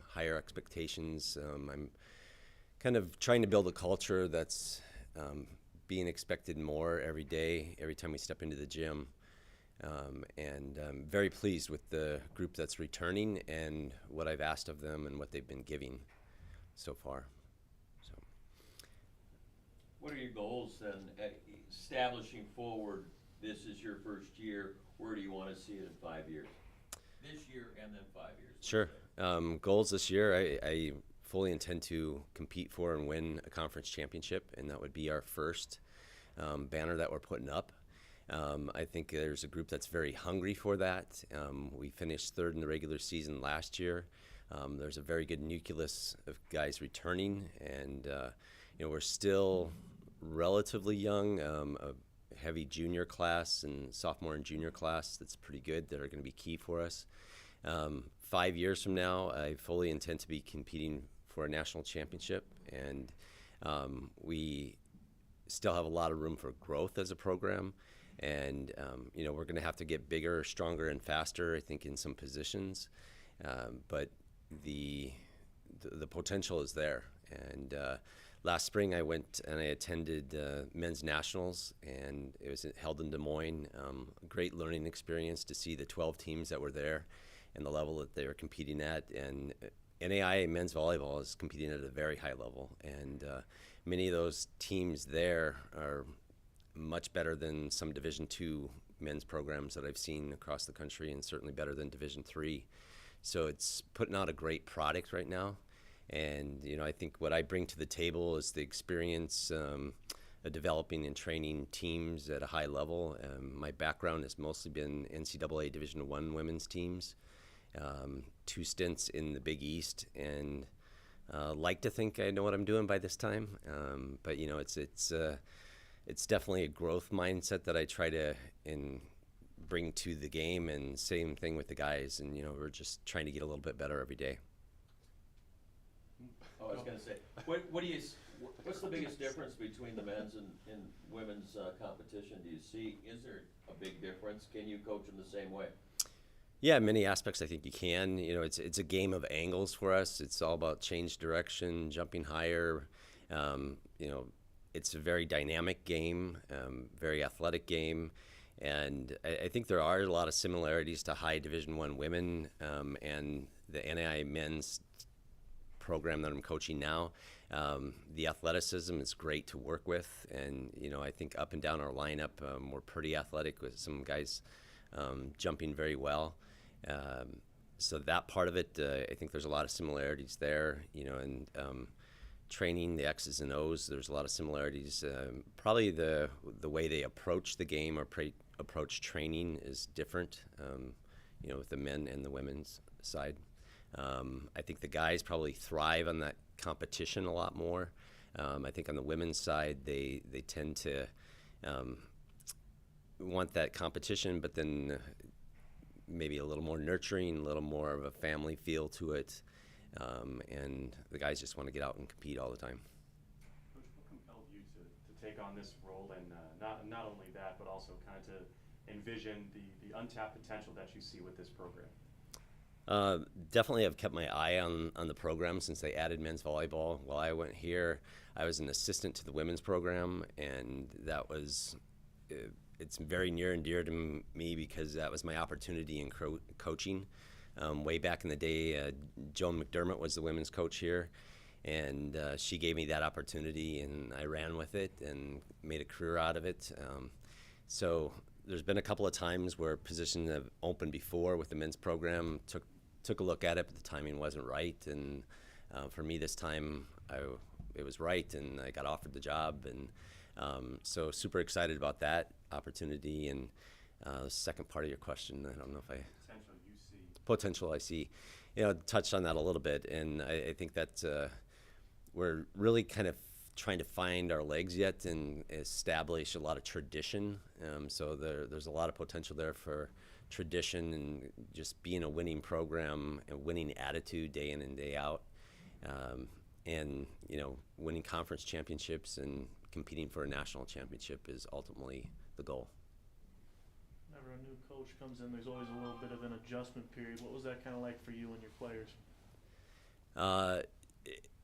higher expectations. I'm kind of trying to build a culture that's being expected more every day, every time we step into the gym. And I'm very pleased with the group that's returning and what I've asked of them and what they've been giving so far. So, What are your goals then, establishing forward? This is your first year. Where do you want to see it in 5 years? This year and then 5 years. Sure. Goals this year, I fully intend to compete for and win a conference championship, and that would be our first banner that we're putting up. I think there's a group that's very hungry for that. We finished third in the regular season last year. There's a very good nucleus of guys returning, and we're still relatively young. A heavy junior class and sophomore and junior class that's pretty good, that are going to be key for us. 5 years from now, I fully intend to be competing for a national championship, and we still have a lot of room for growth as a program. And we're going to have to get bigger, stronger, and faster, I think, in some positions. But the potential is there. And last spring, I went and I attended men's nationals, and it was held in Des Moines. A great learning experience to see the 12 teams that were there and the level that they were competing at. And NAIA men's volleyball is competing at a very high level, and many of those teams there are much better than some Division II men's programs that I've seen across the country, and certainly better than Division III. So it's putting out a great product right now. And, I think what I bring to the table is the experience of developing and training teams at a high level. My background has mostly been NCAA Division I women's teams, 2 stints in the Big East, and like to think I know what I'm doing by this time. But it's definitely a growth mindset that I try to bring to the game, and same thing with the guys. And we're just trying to get a little bit better every day. Oh, I was gonna say, what's the biggest difference between the men's and women's competition? Do you see, is there a big difference? Can you coach them the same way? Yeah, in many aspects I think you can. It's a game of angles for us. It's all about change direction, jumping higher. It's a very dynamic game, very athletic game. And I think there are a lot of similarities to high Division I women and the NAI men's program that I'm coaching now. The athleticism is great to work with, and I think up and down our lineup we're pretty athletic with some guys jumping very well. So that part of it, I think there's a lot of similarities there. And training the X's and O's, there's a lot of similarities. Probably the way they approach the game or approach training is different. With the men and the women's side. I think the guys probably thrive on that competition a lot more. I think on the women's side, they tend to want that competition, but then maybe a little more nurturing, a little more of a family feel to it. And the guys just want to get out and compete all the time. Coach, what compelled you to take on this role, and not only that, but also kind of to envision the untapped potential that you see with this program? Definitely I've kept my eye on the program since they added men's volleyball. While I went here, I was an assistant to the women's program, and that was, it's very near and dear to me because that was my opportunity in coaching. Way back in the day, Joan McDermott was the women's coach here, and she gave me that opportunity, and I ran with it and made a career out of it. So there's been a couple of times where positions have opened before with the men's program, took a look at it, but the timing wasn't right. And for me this time, it was right, and I got offered the job. And so super excited about that opportunity. And the second part of your question, I don't know if I... Potential I see. Touched on that a little bit. And I think that we're really kind of trying to find our legs yet and establish a lot of tradition. So there's a lot of potential there for tradition and just being a winning program, a winning attitude day in and day out. And, winning conference championships and competing for a national championship is ultimately the goal. Whenever a new coach comes in, there's always a little bit of an adjustment period. What was that kind of like for you and your players?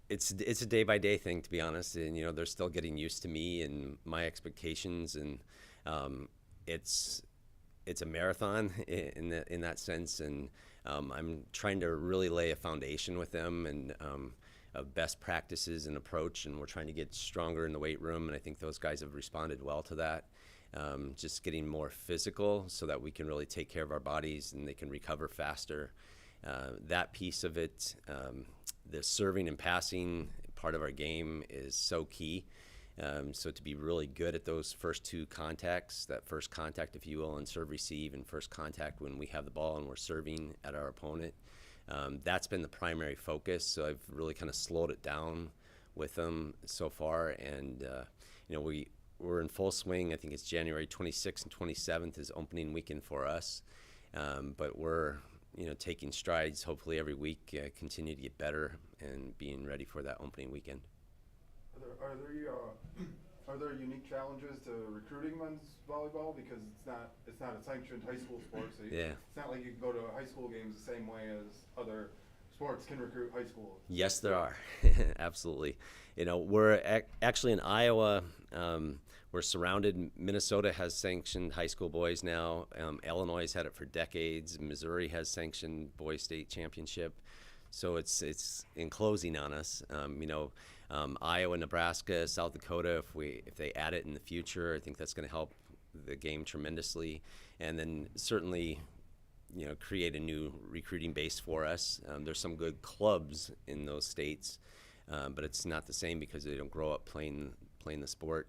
It's a day-by-day thing, to be honest, and they're still getting used to me and my expectations, and it's a marathon in that sense, and I'm trying to really lay a foundation with them and of best practices and approach, and we're trying to get stronger in the weight room, and I think those guys have responded well to that. Just getting more physical so that we can really take care of our bodies and they can recover faster. That piece of it, the serving and passing part of our game is so key. So to be really good at those first two contacts, that first contact, if you will, and serve receive, and first contact when we have the ball and we're serving at our opponent, that's been the primary focus. So I've really kind of slowed it down with them so far, and we're in full swing. I think it's January 26th and 27th is opening weekend for us, but we're taking strides hopefully every week, continue to get better and being ready for that opening weekend. Are there unique challenges to recruiting men's volleyball, because it's not a sanctioned high school sport, so it's not like you can go to high school games the same way as other sports can recruit high school? Yes, there are. Absolutely. We're actually in Iowa. We're surrounded. Minnesota has sanctioned high school boys now. Illinois has had it for decades. Missouri has sanctioned boys state championship. So it's enclosing on us. Iowa, Nebraska, South Dakota, if they add it in the future, I think that's going to help the game tremendously, and then certainly, create a new recruiting base for us. There's some good clubs in those states, but it's not the same because they don't grow up playing the sport.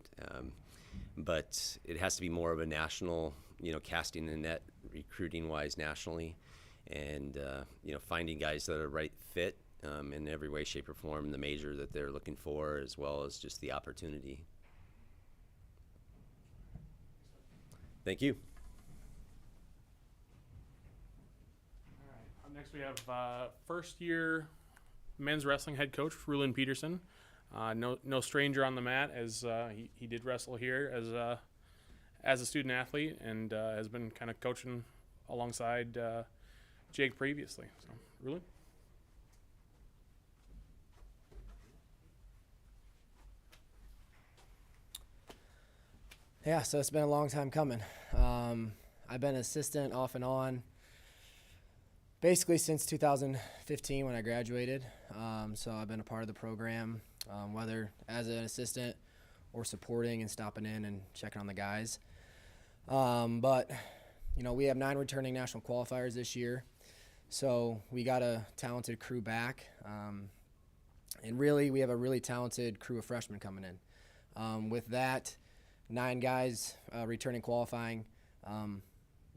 But it has to be more of a national, casting the net, recruiting-wise nationally, and finding guys that are right fit in every way, shape, or form, the major that they're looking for, as well as just the opportunity. Thank you. All right. Up next, we have first-year men's wrestling head coach Rulin Peterson. No stranger on the mat, as he did wrestle here as a student athlete, and has been kind of coaching alongside Jake previously. So, Rulin. Yeah, so it's been a long time coming. I've been assistant off and on basically since 2015 when I graduated. So I've been a part of the program, whether as an assistant or supporting and stopping in and checking on the guys. But, we have 9 returning national qualifiers this year. So we got a talented crew back. And really, we have a really talented crew of freshmen coming in. With that, 9 guys returning qualifying.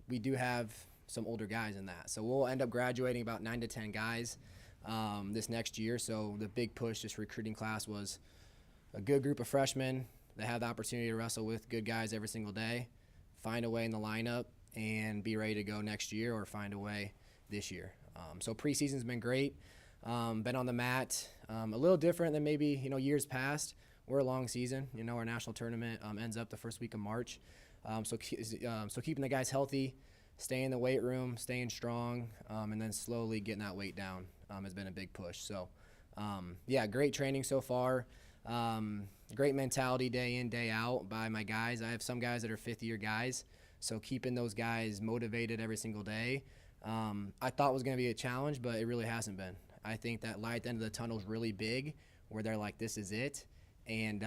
We do have some older guys in that. So we'll end up graduating about 9 to 10 guys this next year. So the big push this recruiting class was a good group of freshmen that have the opportunity to wrestle with good guys every single day, find a way in the lineup, and be ready to go next year or find a way this year. So preseason's been great. Been on the mat, a little different than maybe years past. We're a long season. Our national tournament ends up the first week of March. So keeping the guys healthy, staying in the weight room, staying strong, and then slowly getting that weight down has been a big push. So, great training so far. Great mentality day in, day out by my guys. I have some guys that are fifth-year guys, so keeping those guys motivated every single day, I thought was going to be a challenge, but it really hasn't been. I think that light at the end of the tunnel is really big, where they're like, this is it. And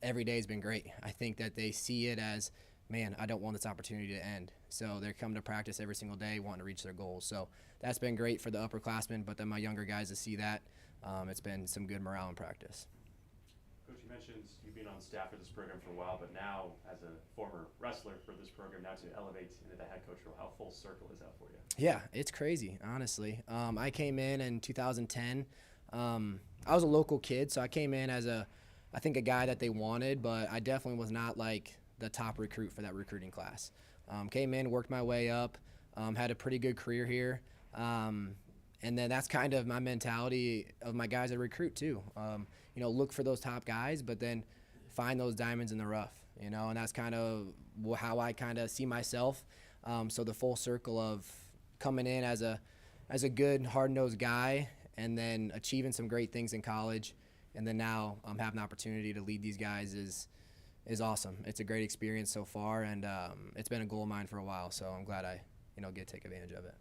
every day has been great. I think that they see it as, man, I don't want this opportunity to end. So they're coming to practice every single day wanting to reach their goals. So that's been great for the upperclassmen, but then my younger guys to see that, it's been some good morale in practice. Coach, you mentioned you've been on staff for this program for a while, but now as a former wrestler for this program, now to elevate into the head coach role, how full circle is that for you? Yeah, it's crazy, honestly. I came in 2010. I was a local kid, so I came in as a guy that they wanted, but I definitely was not like the top recruit for that recruiting class. Came in, worked my way up, had a pretty good career here. And then that's kind of my mentality of my guys that recruit too. Look for those top guys, but then find those diamonds in the rough, and that's kind of how I kind of see myself. So the full circle of coming in as a good, hard-nosed guy, and then achieving some great things in college, and then now having the opportunity to lead these guys is awesome. It's a great experience so far, and it's been a goal of mine for a while, so I'm glad I get to take advantage of it.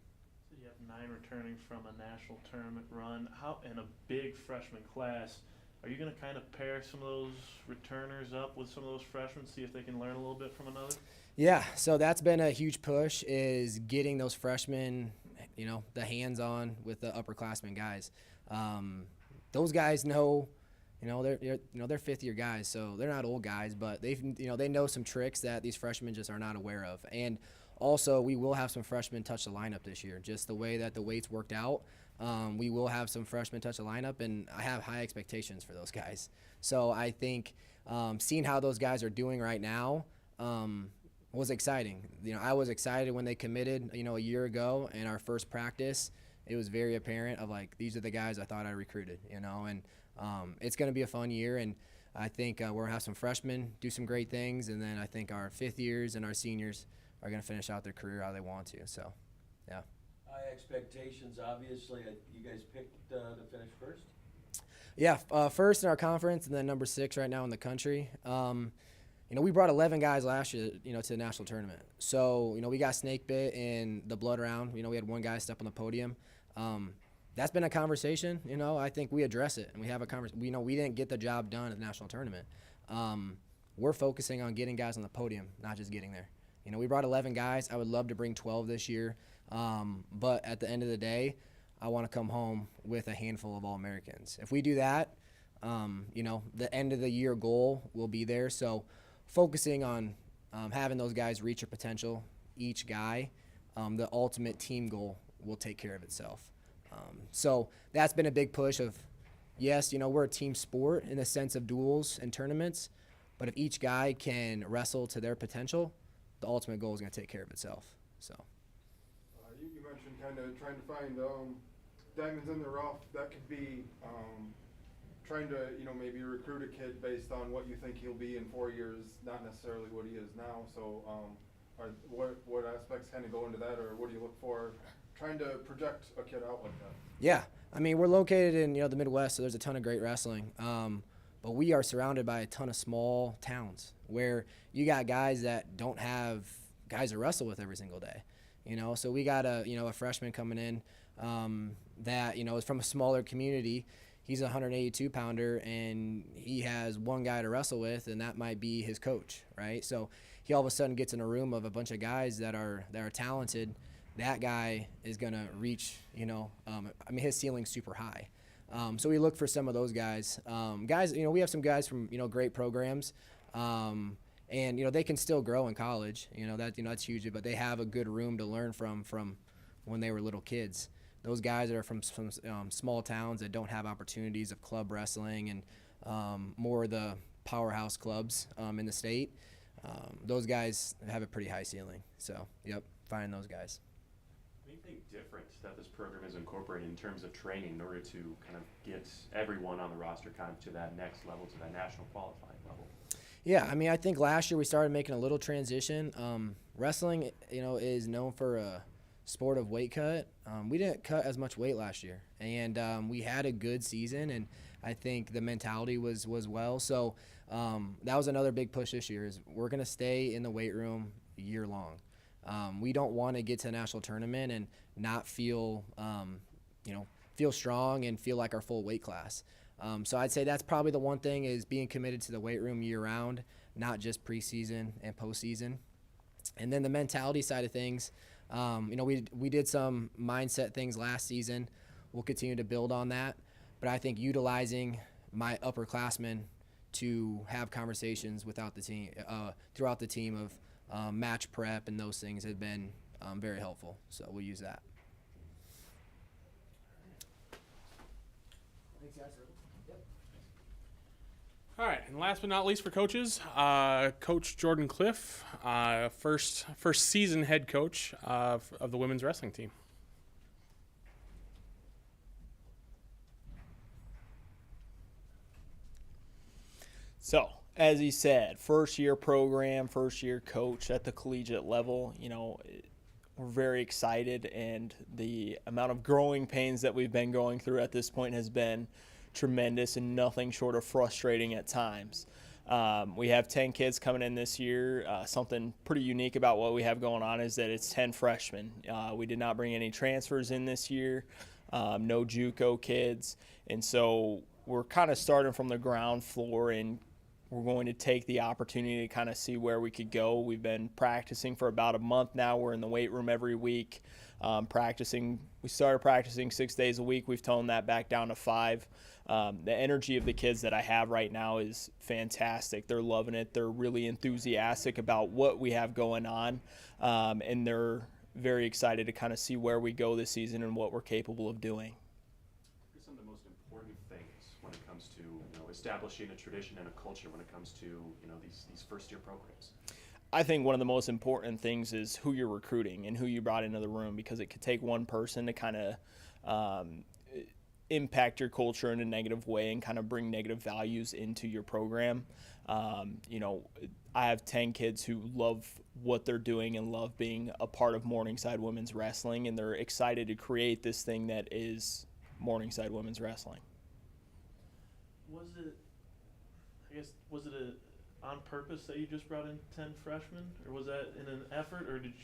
So you have 9 returning from a national tournament run. How in a big freshman class, are you going to kind of pair some of those returners up with some of those freshmen, see if they can learn a little bit from another? Yeah, so that's been a huge push, is getting those freshmen, the hands-on with the upperclassmen guys. Those guys know, they're fifth-year guys, so they're not old guys, but they know some tricks that these freshmen just are not aware of. And also, we will have some freshmen touch the lineup this year. Just the way that the weights worked out, we will have some freshmen touch the lineup, and I have high expectations for those guys. So I think seeing how those guys are doing right now was exciting. I was excited when they committed, a year ago in our first practice. It was very apparent of like, these are the guys I thought I recruited, and it's going to be a fun year, and I think we're going to have some freshmen do some great things, and then I think our fifth years and our seniors are going to finish out their career how they want to. So, yeah. High expectations, obviously. You guys picked to finish first? Yeah, first in our conference, and then number 6 right now in the country. We brought 11 guys last year, to the national tournament. So, we got snake bit in the blood round. We had one guy step on the podium. That's been a conversation. I think we address it, and we have a conversation. We didn't get the job done at the national tournament. we're focusing on getting guys on the podium, not just getting there. You know, we brought 11 guys. I would love to bring 12 this year. But at the end of the day, I want to come home with a handful of All-Americans. If we do that, you know, the end of the year goal will be there. So focusing on having those guys reach their potential, each guy, the ultimate team goal will take care of itself. So that's been a big push of, yes, you know, we're a team sport in the sense of duels and tournaments, but if each guy can wrestle to their potential, the ultimate goal is going to take care of itself. So. You mentioned kind of trying to find diamonds in the rough. That could be trying to, you know, maybe recruit a kid based on what you think he'll be in 4 years, not necessarily what he is now. So what aspects kind of go into that, or what do you look for trying to project a kid out like that? Yeah, I mean, we're located in, you know, the Midwest, so there's a ton of great wrestling. But we are surrounded by a ton of small towns where you got guys that don't have guys to wrestle with every single day. You know, so we got a freshman coming in that, you know, is from a smaller community. He's a 182 pounder and he has one guy to wrestle with, and that might be his coach, right? So he all of a sudden gets in a room of a bunch of guys that are talented. That guy is gonna reach, you know, I mean, his ceiling's super high. So we look for some of those guys. Guys, you know, we have some guys from, you know, great programs. And, you know, they can still grow in college, you know, that's huge, but they have a good room to learn from when they were little kids. Those guys that are from small towns that don't have opportunities of club wrestling and more of the powerhouse clubs in the state, those guys have a pretty high ceiling. So, yep, find those guys. Anything different that this program is incorporating in terms of training in order to kind of get everyone on the roster kind of to that next level, to that national qualifying level? Yeah, I mean, I think last year we started making a little transition. Wrestling, you know, is known for a sport of weight cut. We didn't cut as much weight last year, and we had a good season, and I think the mentality was well. So that was another big push this year is we're going to stay in the weight room year long. We don't want to get to a national tournament and not feel, you know, feel strong and feel like our full weight class. So I'd say that's probably the one thing is being committed to the weight room year round, not just preseason and postseason. And then the mentality side of things, you know, we did some mindset things last season. We'll continue to build on that. But I think utilizing my upperclassmen to have conversations without the team, throughout the team of match prep and those things have been very helpful. So we'll use that. Thanks, guys. All right, and last but not least for coaches, Coach Jordan Cliff, first season head coach of the women's wrestling team. So, as he said, first year program, first year coach at the collegiate level, you know, we're very excited, and the amount of growing pains that we've been going through at this point has been tremendous and nothing short of frustrating at times. We have 10 kids coming in this year. Something pretty unique about what we have going on is that it's 10 freshmen. We did not bring any transfers in this year, no JUCO kids, and so we're kind of starting from the ground floor, and we're going to take the opportunity to kind of see where we could go. We've been practicing for about a month now. We're in the weight room every week. We started practicing 6 days a week. We've toned that back down to 5. The energy of the kids that I have right now is fantastic. They're loving it. They're really enthusiastic about what we have going on, and they're very excited to kind of see where we go this season and what we're capable of doing. What are some of the most important things when it comes to, you know, establishing a tradition and a culture when it comes to, you know, these first-year programs? I think one of the most important things is who you're recruiting and who you brought into the room, because it could take one person to kind of impact your culture in a negative way and kind of bring negative values into your program. You know, I have 10 kids who love what they're doing and love being a part of Morningside Women's Wrestling, and they're excited to create this thing that is Morningside Women's Wrestling. Was it on purpose that you just brought in 10 freshmen, or was that in an effort, or did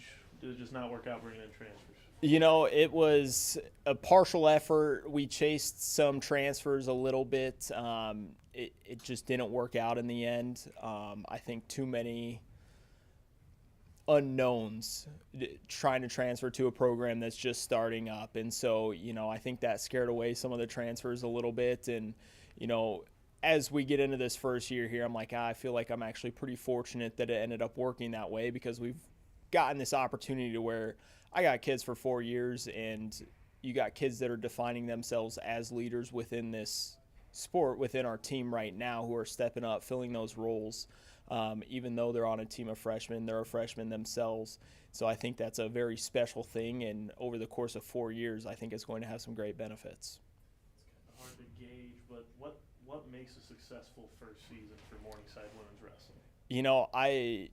did it just not work out bringing in transfers? You know, it was a partial effort. We chased some transfers a little bit. It just didn't work out in the end. I think too many unknowns trying to transfer to a program that's just starting up. And so, you know, I think that scared away some of the transfers a little bit. And, you know, as we get into this first year here, I'm like, I feel like I'm actually pretty fortunate that it ended up working that way, because we've gotten this opportunity to where I got kids for 4 years, and you got kids that are defining themselves as leaders within this sport, within our team right now, who are stepping up, filling those roles. Even though they're on a team of freshmen, they're a freshman themselves. So I think that's a very special thing, and over the course of 4 years, I think it's going to have some great benefits. It's kind of hard to gauge, but what makes a successful first season for Morningside Women's Wrestling? You know, I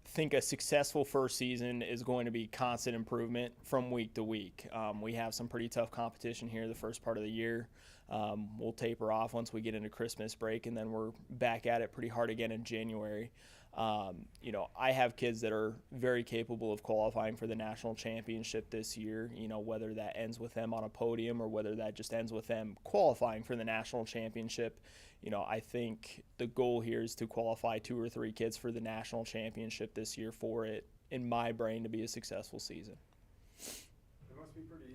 think a successful first season is going to be constant improvement from week to week. We have some pretty tough competition here the first part of the year. We'll taper off once we get into Christmas break, and then we're back at it pretty hard again in January. You know, I have kids that are very capable of qualifying for the national championship this year, you know, whether that ends with them on a podium or whether that just ends with them qualifying for the national championship. You know, I think the goal here is to qualify 2 or 3 kids for the national championship this year for it, in my brain, to be a successful season. It must be pretty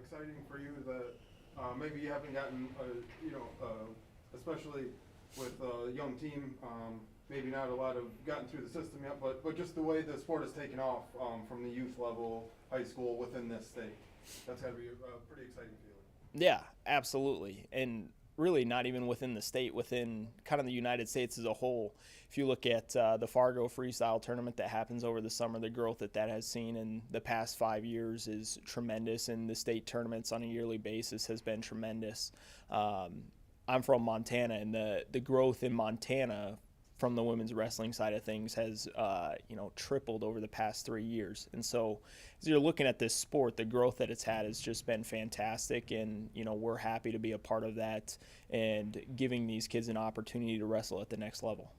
exciting for you that maybe you haven't gotten, especially with a young team, maybe not a lot of gotten through the system yet, but just the way the sport has taken off from the youth level, high school, within this state. That's got to be a pretty exciting feeling. Yeah, absolutely. And really not even within the state, within kind of the United States as a whole. If you look at the Fargo freestyle tournament that happens over the summer, the growth that has seen in the past 5 years is tremendous, and the state tournaments on a yearly basis has been tremendous. I'm from Montana, and the growth in Montana from the women's wrestling side of things has tripled over the past 3 years. And so as you're looking at this sport, the growth that it's had has just been fantastic, and we're happy to be a part of that and giving these kids an opportunity to wrestle at the next level.